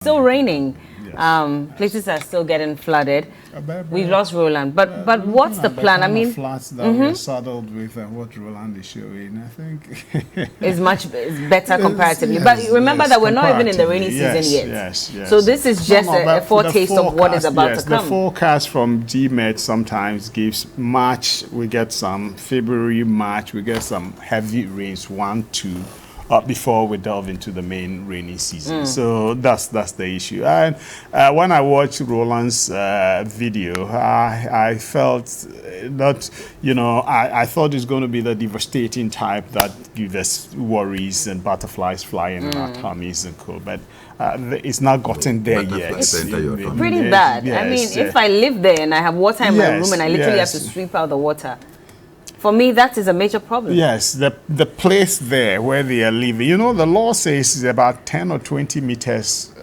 Still raining. Yes. Places are still getting flooded. But, We've lost Roland, but what's the plan? I mean, flats that we're saddled with and what Roland is showing, I think it's better comparatively. Yes, but remember that we're not even in the rainy comparatively, season yet. Yes. So this is just a but foretaste of what is about yes, to come. The forecast from GMET sometimes gives March, we get some February, March, we get some heavy rains, 1, 2. Before we delve into the main rainy season. So that's the issue. And when I watched Roland's video, I felt that, I thought it's going to be the devastating type that gives us worries and butterflies flying in our tummies and co. But it's not gotten there yet. Pretty bad. Yes, I mean, if I live there and I have water in my room and I literally have to sweep out the water, for me, that is a major problem. Yes, the place there where they are living, the law says it's about 10 or 20 meters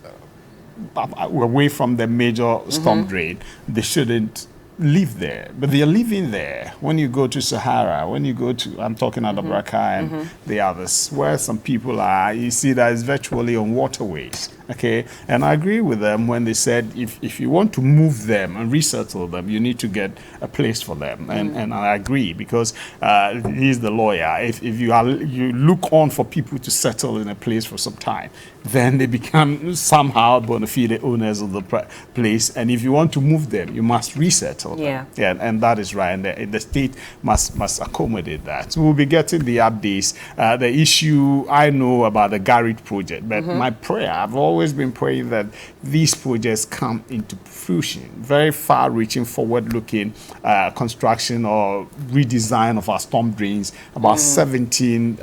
away from the major storm drain. They shouldn't live there, but they are living there. When you go to Sahara, when you go to, I'm talking about Accra and the others, where some people are, you see that it's virtually on waterways. Okay, and I agree with them when they said if you want to move them and resettle them, you need to get a place for them, and I agree because he's the lawyer. If you look on for people to settle in a place for some time, then they become somehow bona fide owners of the place, and if you want to move them, you must resettle them. Yeah, and that is right, and the state must accommodate that. So we'll be getting the updates. The issue I know about the Garrett project, but my prayer, I've always been praying that these projects come into fruition. Very far-reaching, forward-looking construction or redesign of our storm drains. About 17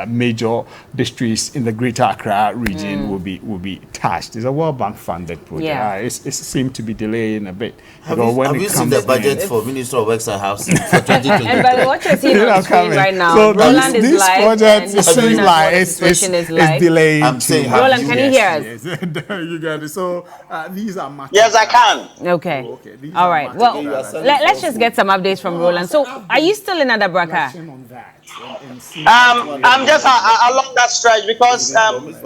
major districts in the Greater Accra region will be touched. It's a World Bank funded project. Yeah. It seems to be delaying a bit. Have you seen the budget for Ministry of Works and Housing for 2020? And by what you're seeing on screen right now, so Roland is this live. project seems like it's delaying. I'm saying, Roland, can you hear us? Yes. You got it. So these are Yes, I can. Okay. These All are right. matters Well, that are- let's just get some updates from Roland. So, are you still in Adabraka? Reflection on that and see I'm just along that stretch because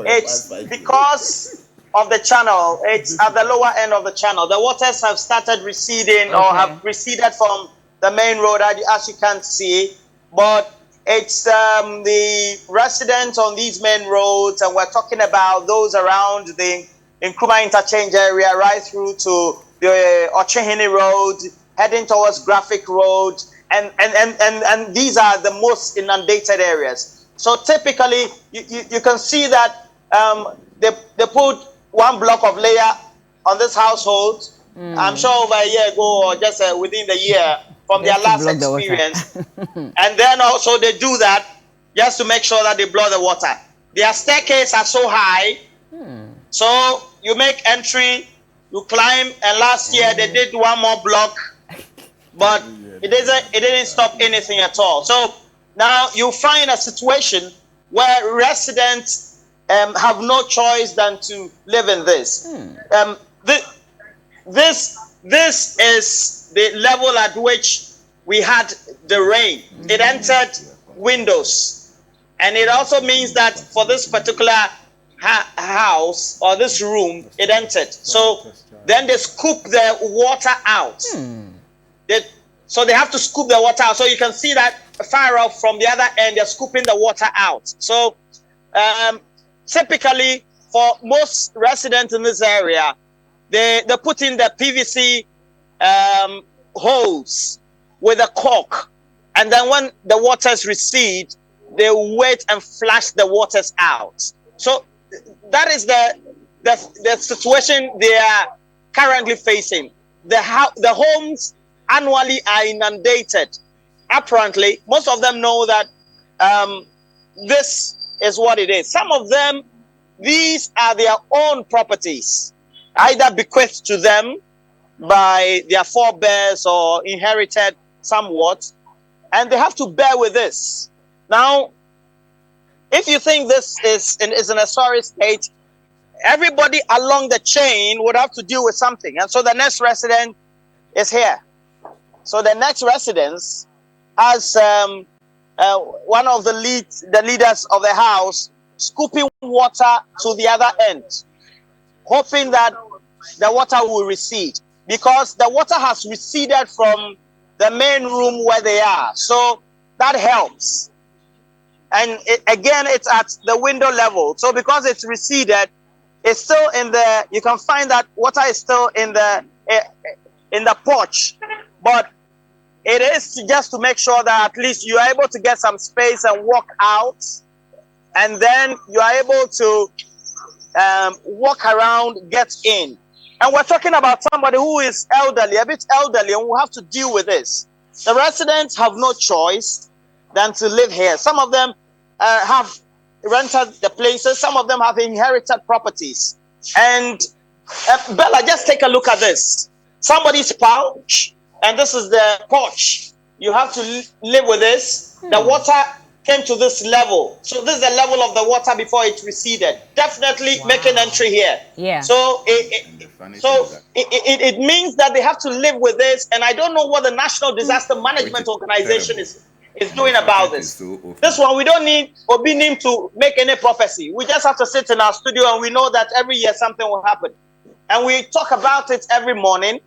it's because of the channel. It's at the lower end of the channel. The waters have started receding or have receded from the main road, as you can see. But it's the residents on these main roads, and we're talking about those around the Nkrumah interchange area, right through to the Ochehini Road, heading towards Graphic Road, and these are the most inundated areas. So typically, you can see that they put one block of layer on this household. I'm sure over a year ago or just within the year from their last experience. And then also they do that just to make sure that they blow the water. Their staircase are so high, so you make entry, you climb, and last year they did one more block, but it didn't stop anything at all. So now you find a situation where residents have no choice than to live in this. This is the level at which we had the rain. It entered windows, and it also means that for this particular house or this room, it entered. So then they scoop the water out. So they have to scoop the water out. So you can see that far off from the other end, they're scooping the water out. So typically, for most residents in this area, they put in the PVC hose with a cork, and then when the waters recede, they wait and flush the waters out. So that is the situation they are currently facing. The homes annually are inundated. Apparently, most of them know that this is what it is. Some of them, these are their own properties, either bequeathed to them by their forebears or inherited somewhat, and they have to bear with this. Now, if you think this is in a sorry state, everybody along the chain would have to deal with something. And so the next resident is here. So the next residence has one of the leaders of the house scooping water to the other end. hoping that the water will recede, because the water has receded from the main room where they are. So that helps. And again, it's at the window level. So because it's receded, it's still in the, you can find that water is still in the porch. But it is just to make sure that at least you are able to get some space and walk out. And then you are able to walk around, get in. And we're talking about somebody who is elderly, a bit elderly, and will have to deal with this. The residents have no choice than to live here. Some of them have rented the places. Some of them have inherited properties. And Bella, just take a look at this. Somebody's pouch, and this is the porch. You have to live with this. The water came to this level. So this is the level of the water before it receded. Definitely make an entry here. Yeah. So it means that they have to live with this. And I don't know what the National Disaster Management Organization is doing about this. This one, we don't need Obinim to make any prophecy. We just have to sit in our studio and we know that every year something will happen. And we talk about it every morning.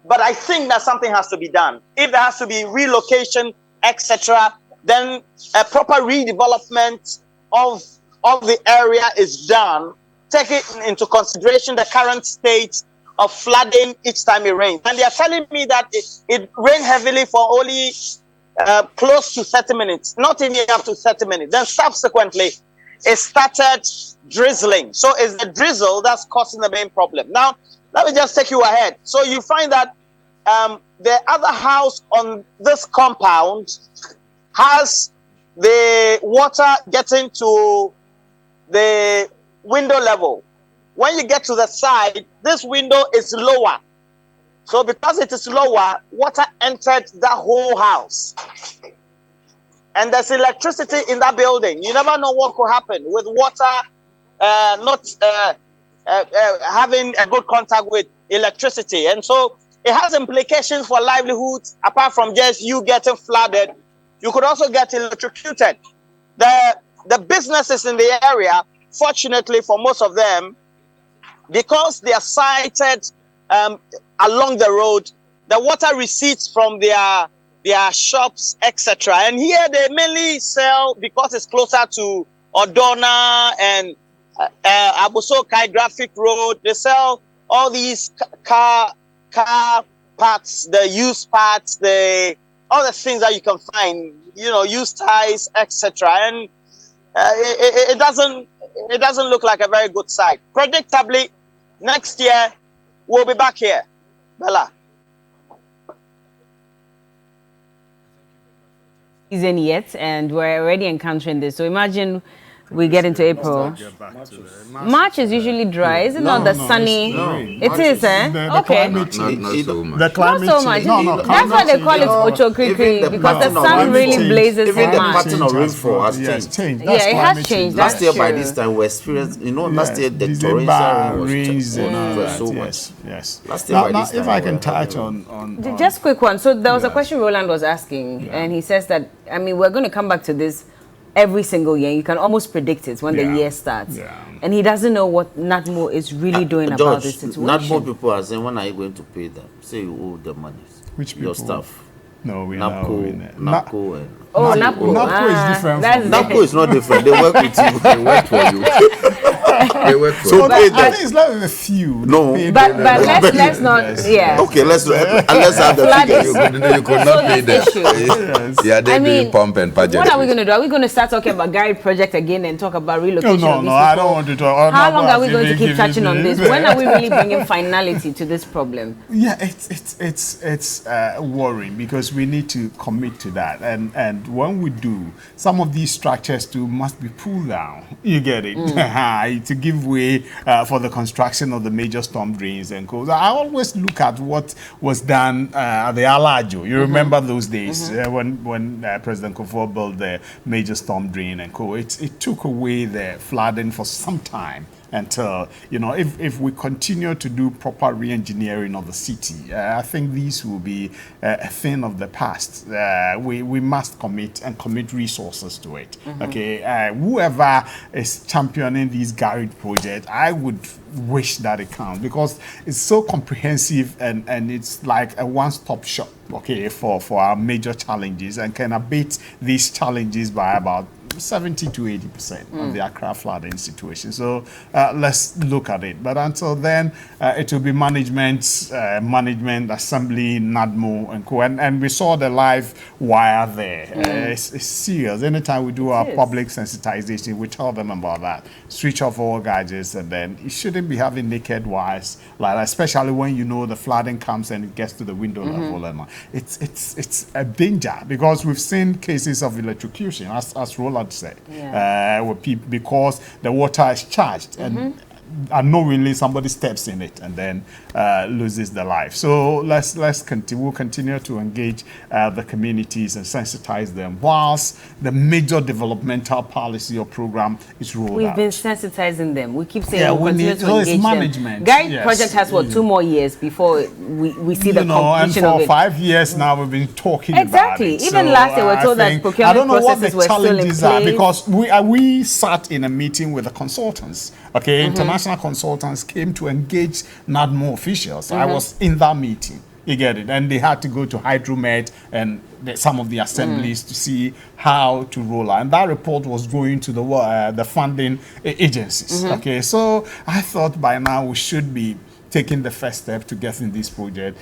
But I think that something has to be done. If there has to be relocation, etc., then a proper redevelopment of the area is done, taking into consideration the current state of flooding each time it rains. And they are telling me that it rained heavily for only close to 30 minutes, not even up to 30 minutes. Then subsequently, it started drizzling. So it's the drizzle that's causing the main problem. Now, let me just take you ahead. So you find that the other house on this compound has the water getting to the window level. When you get to the side, this window is lower. So because it is lower, water entered the whole house. And there's electricity in that building. You never know what could happen with water not having a good contact with electricity. And so it has implications for livelihoods, apart from just you getting flooded. You could also get electrocuted. The businesses in the area, fortunately for most of them, because they are sited along the road, the water recedes from their shops, etc. And here they mainly sell, because it's closer to Odona and Aboso Graphic Road. They sell all these car parts, the used parts, all the things that you can find, used ties, etc. And it doesn't look like a very good site. Predictably, next year we'll be back here. Bella. Season yet, and we're already encountering this. So imagine we get into April. March is usually dry, is it not the sunny? No. It is, eh? Okay. Not so much. The Not climate so much. change. That's why they call it Ochokrikri, because the sun really blazes even in the March. pattern of rainfall has changed. Yeah, it has changed. Last year by true. this time we experienced, last year the December torrential rains rain and was that, so yes, much. yes. Last year by Now, this time if I we can were touch having- on Just quick one. So there was a Yes. question Roland was asking, and he says that, we're going to come back to this every single year. You can almost predict it when the Yeah. year starts. Yeah. And he doesn't know what NADMO is really doing George, about this situation. not more people are saying, when are you going to pay them? Say you owe the money. Which Your people? staff. No, we know. NAPCO and... Oh, NAPCO NAPCO. is different. That's NAPCO is not different. They work with you. They work for you. They work for you. I think it's like a few. No. But let's not, yeah. Okay, let's have the Flooding. figure. You could not pay them. Yes. Yeah, they're doing pump and budget. What are we going to do? Are we going to start talking about Gary project again and talk about relocation? No, of these I people? don't want to talk. How long are we going to keep touching on this? When are we really bringing finality to this problem? Yeah, it's worrying, because we need to commit to that, and when we do, some of these structures too must be pulled down. You get it? To give way for the construction of the major storm drains and co. I always look at what was done at the Alajo. You remember those days when President Kufuor built the major storm drain and co. It took away the flooding for some time. until, you know, if we continue to do proper re-engineering of the city, I think these will be a thing of the past. We must commit resources to it. Okay, whoever is championing these garage projects, I would wish that it counts, because it's so comprehensive and it's like a one-stop shop, okay, for our major challenges, and can abate these challenges by about 70 to 80% of the Accra flooding situation. So let's look at it. But until then, it will be management, assembly, NADMO, and co. And we saw the live wire there. It's serious. Anytime we do our public sensitization, we tell them about that. Switch off all gadgets, and then you shouldn't be having naked wires like that, especially when you know the flooding comes and it gets to the window level. And it's a danger, because we've seen cases of electrocution, as Roland said, because the water is charged and unknowingly somebody steps in it and then loses their life. So we'll continue to engage the communities and sensitize them whilst the major developmental policy or program is rolled out. We've been sensitizing them. We keep saying we'll continue to engage it's management. Guide project has 2 more years before we see the completion of it. And for 5 years now we've been talking about it. Even last year we were told that procurement processes were still in place. Are, because we sat in a meeting with the consultants. Okay, international consultants came to engage NADMO officials. I was in that meeting. You get it? And they had to go to Hydromet and some of the assemblies to see how to roll out. And that report was going to the funding agencies. Okay, so I thought by now we should be taking the first step to getting this project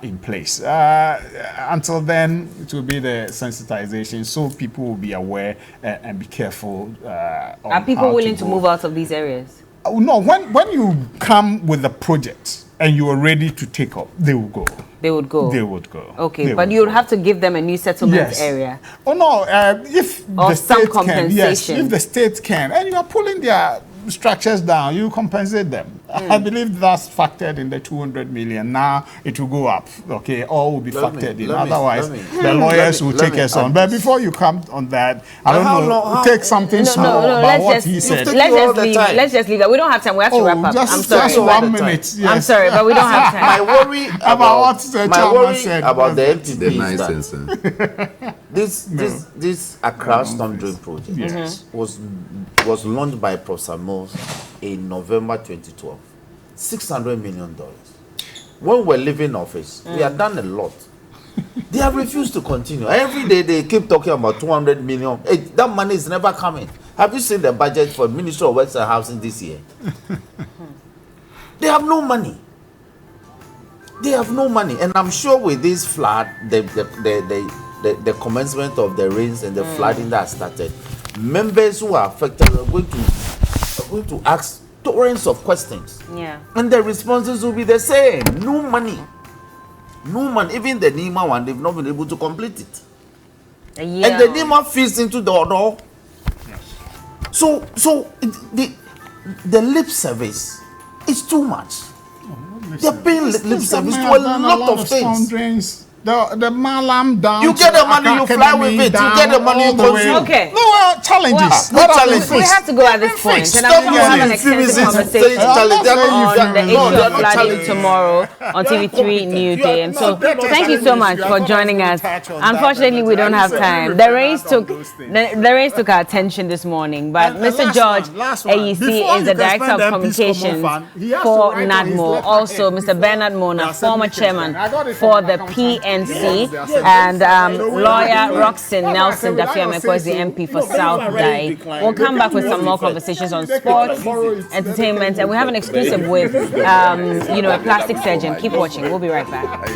in place. Until then, it will be the sensitization, so people will be aware and be careful. Are people willing to move out of these areas? No, when you come with a project and you are ready to take up, they will go. They would go. They would go. Okay, but you would have to give them a new settlement area. Oh no, if or the some state compensation. can, yes, if the state can, and you are pulling their structures down, you compensate them. I believe that's factored in the 200 million. Now it will go up, okay? All will be factored in. Otherwise, the lawyers will take us on. But before you come on that, I don't know, take something small about what he said. Let's just leave that. We don't have time. We have to wrap up. I'm sorry. Just 1 minute. Yes. I'm sorry, but we don't have time. My worry about what the chairman said. About the MTP is that this Accra storm drain project was launched by Professor Mills in November 2012. $600 million. When we're leaving office, we have done a lot. They have refused to continue. Every day they keep talking about 200 million. Hey, that money is never coming. Have you seen the budget for Ministry of Works and Housing this year? They have no money. They have no money. And I'm sure with this flood, the commencement of the rains and the flooding that started, members who are affected are going to ask torrents of questions. And the responses will be the same. No money. No money. Even the NEMA one, they've not been able to complete it. And the NEMA feeds into the other. So the lip service is too much. They're paying lip service to a lot of things. The Malam down. You get the money, you fly with it. You get the money, you consume. Okay. No challenges. We have to go at this point. And I'm going to have an extensive conversation on the issue of flooding tomorrow on TV3Newday. And so, thank you so much for joining us. Unfortunately, we don't have time. The rains took our attention this morning, but Mr. George AEC is the Director of Communications for NADMO. Also, Mr. Bernard Mona, former chairman for the PNC, and lawyer Roxanne Nelson Dafiameko is the MP for South Dai. We'll come back with some more conversations on sports, entertainment, and we have an exclusive with, a plastic surgeon. Keep watching. We'll be right back.